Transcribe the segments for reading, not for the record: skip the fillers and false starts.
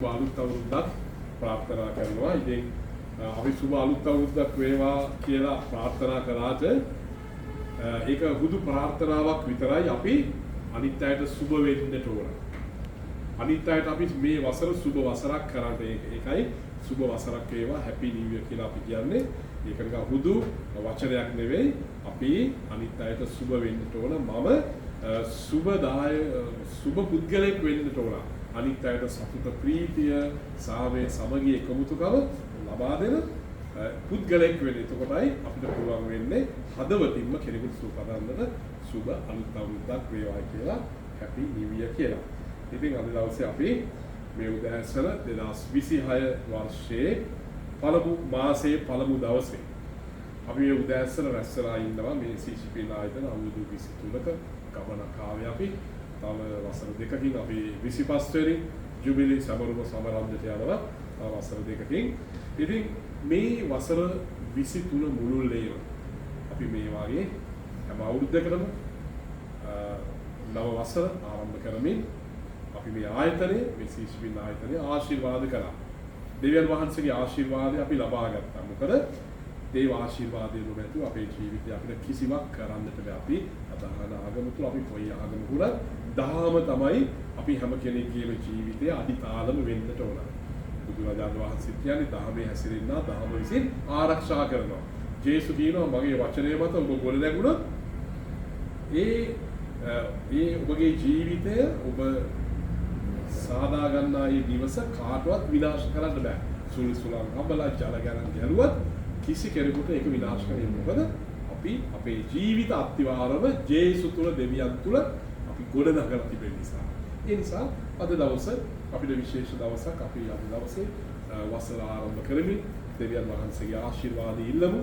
අලුත් අවුරුද්දක් ප්‍රාර්ථනා කරනවා. ඉතින් අපි සුබ අලුත් අවුරුද්දක් වේවා කියලා ප්‍රාර්ථනා කරාට ඒක හුදු ප්‍රාර්ථනාවක් විතරයි. අපි අනිත් අයට සුබ වෙන්නට ඕන. අනිත් අයට අපි මේ වසර සුබ වසරක් කරන්න ඒකයි සුබ වසරක් වේවා හැපි නිව් ඉයර් කියලා අපි කියන්නේ. ඒක නිකන් හුදු වචනයක් නෙවෙයි. අපි අනිත් අයට සුබ වෙන්නට ඕන. මම සුබ පුද්ගලයෙක් වෙන්නට ඕන. අනිත් අයට සතුට ප්‍රීතිය සාමය සමගිය එකමුතුකම ලබා දෙන පුද්ගලයෙක් වෙන්න. එතකොටයි අපිට පුළුවන් වෙන්නේ හදවතින්ම කෙනෙකුට සුබපදන්නට සුබ අලුත් අවුරුද්දක් වේවා කියලා හැපි නිව් ඉයර් කියලා. ඉතින් අද දවසේ අපි මේ උදෑසන 2026 වර්ෂයේ පළමු මාසයේ පළමු දවසේ අපි මේ උදෑසන රැස්වලා ඉන්නවා මේ CCP ආයතන අවුරුදු 23ක ගමනක් ආවේ අපි. තව වසර දෙකකින් අපි 25 වෙනි ජුබිලි සමරුම සමරන්නට යනවා. වසර දෙකකින්. ඉතින් මේ වසර 23 මුළුල්ලේම අපි මේ වාගේ හැම අවුරුද්දකටම නව වසර ආරම්භ කරමින් අපි මේ ආයතනයේ මේ CCP ආයතනයේ ආශිර්වාද කළා. දෙවියන් වහන්සේගේ ආශිර්වාදය අපි ලබා ගත්තා. මොකද දේව ආශිර්වාදයෙන් නැතුව අපේ ජීවිතය අපිට කිසිවක් කරන්නට බෑ. අපි අදහන ආගම තුල අපි කොයි ආගම වුණත් දහම තමයි අපි හැම කෙනෙකුගේම ජීවිතයේ අදිතාලම වෙන්නට ඕන. බුදුරජාණන් වහන්සේ කියන්නේ දහමේ හැසිරෙන්නා දහම විසින් ආරක්ෂා කරනවා. ජේසුස් කියනවා මගේ වචනය මත ඔබ ගොඩ නැගුණොත් ඒ ඔබගේ ජීවිතය ඔබ සාදා ගන්නා මේ දිවස කාටවත් විනාශ කරන්න බෑ. සුළුසුලන් හඹලා ජල ගණන් ගැලුවත් කිසි කෙනෙකුට ඒක විනාශ කරන්න මොකද අපි අපේ ජීවිත අත්විවරම ජේසුස් තුල දෙවියන් තුල අපි ගොඩ නගලා තිබෙන නිසා. ඒ නිසා අද දවසේ අපිට විශේෂ දවසක්. අපි අද දවසේ වසර ආරම්භ කරමින් දෙවියන් වහන්සේගේ ආශිර්වාද ඉල්ලමු.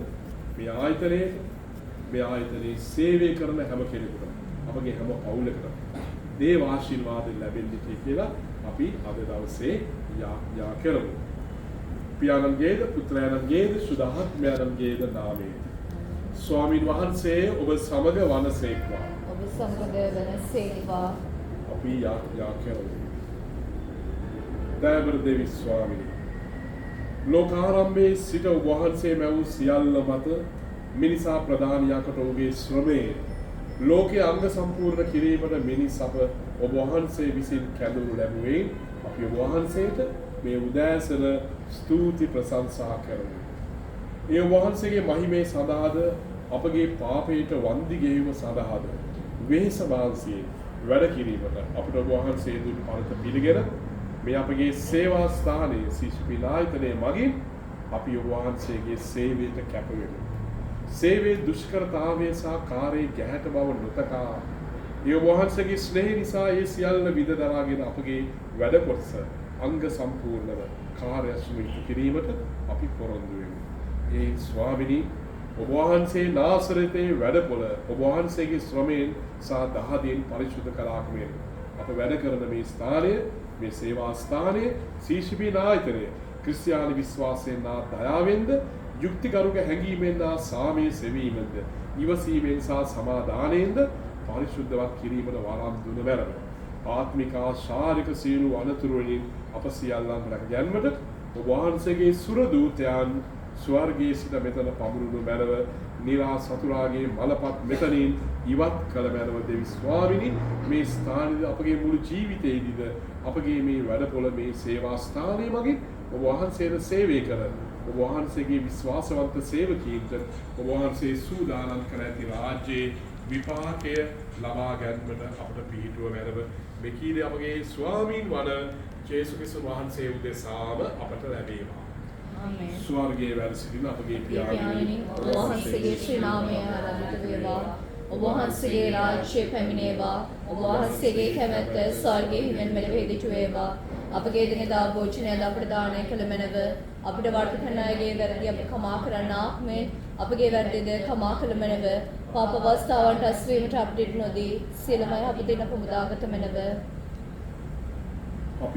මේ ආයතනයේ සේවය කරන හැම කෙනෙකුටම අපගේ හැම පවුලකටම දේව ආශිර්වාද ලැබෙන්නට කියලා අපි අද දවසේ යා කරමු. පියාණන්ගේද පුත්‍රයාණන්ගේද සුදාත්මයාණන්ගේද නාමයෙන් ස්වාමීන් වහන්සේ ඔබ සමග වනසේක්වා. ඔබ සමග වනසේක්වා. අපි යා කරමු. දයාබර දෙවි ස්වාමීනි, ලෝකාරම්භයේ සිට ඔබ වහන්සේ මැවූ සියල්ල මත මිනිසා ප්‍රධානියාකට ඔබේ ශ්‍රමයේ ලෝකයේ අංග සම්පූර්ණ කිරීමට මිනිස් අප ඔබ වහන්සේ විසින් කැඳවනු ලැබුවේ. අපි ඔබ වහන්සේට මේ උදෑසන ස්තුති ප්‍රශංසා කරමු. ඒ වහන්සේගේ මහිමේ සඳහාද අපගේ පාපයට වන්දි ගෙවීම සඳහාද වෙහෙස මාංශයේ වැඩ කිරීමට අපට ඔබ වහන්සේ දුන් පරත පිළිගෙන මේ අපගේ සේවා ස්ථානයේ CCP ආයතනයේ මගින් අපි ඔබ වහන්සේගේ සේවයට කැප වෙමු. සේවයේ දුෂ්කරතාවය සහ කාර්යයේ ගැහැට බව නොතකා ඒ ඔබ වහන්සේගේ ස්නේහය නිසා ඒ සියල්ල විඳ දරාගෙන අපගේ වැඩ කොටස අංග සම්පූර්ණව කාර්යශ්‍රී කිරීමට අපි පොරොන්දු වෙමු. ඒ ස්වාමිනී ඔබ වහන්සේ නාසරතේ වැඩපොළ ඔබ වහන්සේගේ ශ්‍රමයෙන් සහ දහදියෙන් පරිශුද්ධ කළාක් මෙන් අප වැඩ කරන මේ ස්ථානය, මේ සේවා ස්ථානය CCP ආයතනය ක්‍රිස්තියානි විශ්වාසයෙන් නා දයාවෙන්ද යුක්තිගරුක හැඟීමෙන් නා සාමයේ සෙවීමෙන්ද ඉවසීමෙන් සහ සමාදානයෙන්ද පරිශුද්ධවත් කිරීමට වරම් දුන බැරව ආත්මික ශාරීරික සියලු අනතුරු වලින් අප සියල්ලන් රැක ගැනීමට ඔබ වහන්සේගේ සුර දූතයන් ස්වර්ගයේ සිට මෙතන පමුණුණු මැනව නිරා සතුරාගේ මලපත් මෙතනින් ඉවත් කළ මැනව දෙවි ස්වාමිනී මේ ස්ථානයේ අපගේ මුළු ජීවිතයේදීද අපගේ මේ වැඩපොළ මේ සේවා ස්ථානයේ මගින් ඔබ වහන්සේට සේවය කර ඔබ වහන්සේගේ විශ්වාසවන්ත සේවකීන්ට ඔබ වහන්සේ සූදානම් කර ඇති රාජ්‍යයේ විපාකය ලබා ගැනීමට අපට පිහිටුව මැනව මේ කීරේ අපගේ ස්වාමීන් වන ජේසුස් ක්‍රිස්තුස් වහන්සේ උදෙසාම අපට ලැබේවා. ආමේන්. ස්වර්ගයේ වැඩ සිටින අපගේ පියාණනි ඔබ වහන්සේගේ ශ්‍රී නාමය ආරාධිත වේවා. ඔබ වහන්සේගේ රාජ්‍ය පැමිණේවා. ඔබ වහන්සේගේ කැමැත්ත ස්වර්ගයේ හිමෙන් මෙලෙහිදිතු වේවා. අපගේ දිනදා භෝජනය අපට දානය කළ මැනව අපිට වර්ධ කරන අයගේ වැරදි අපි කමා කරන්නාක් මෙන් අපගේ වැරදිද කමා කළ මැනව පාප අවස්ථාවන්ට අස්වීමට අපිට නොදී සියලුම යහපතින් අප මුදාගත මැනව